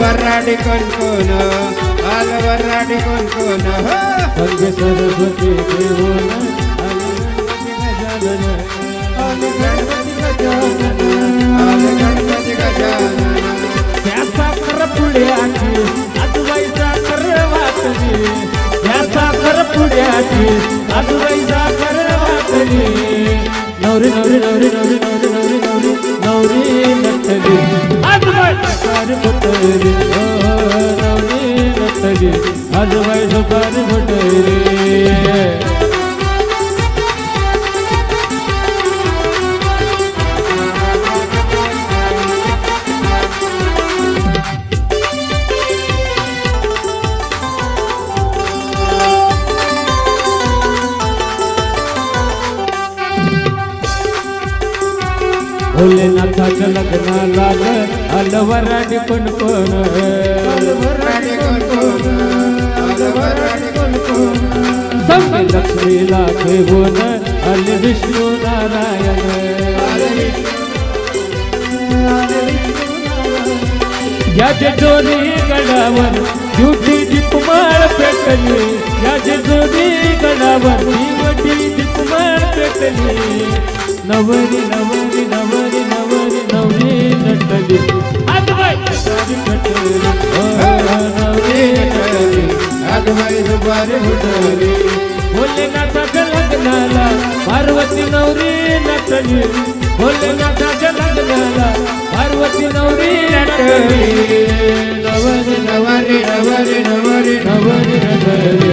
वराडी कोण आलं वराडी कोण संगे सरस्वती देऊन आले गणपती गजानन त्याचा खर पुढ्याची आजूबाईचा खर वाटली त्याचा खर पुढ्याची आजूबाईचा खर वाटली नवरी नवरी नवरी नवरी नवरी नवरी नवरी नवरी नटली आजूबाई सुपारी फुटली नवरी नटली आजूबाई सुपारी फुटली भोलेनाथाच्या लग्नाला आलं वराडी कोण संगे लक्ष्मीला घेऊन आले विष्णू नारायण याचे जोडी गडावर झुटी दीपमाळ पेटली याचे जोडी गडावर दिवटी दीपमाळ पेटली नवरी नवरी नवरी नवरी नवरी नटली आजबाई सुपारी फुटली नवरी नटली आजबाई सुपारी फुटली भोलेनाथाच्या लग्नाला पार्वती नवरी नटली भोलेनाथाच्या लग्नाला पार्वती नवरी नटली नवरी नवरी नवरी नवरी नवरी नटली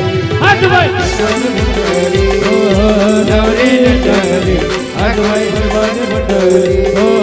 आजबाई सुपारी फुटली नवरी नटली आजबाई सुपारी फुटली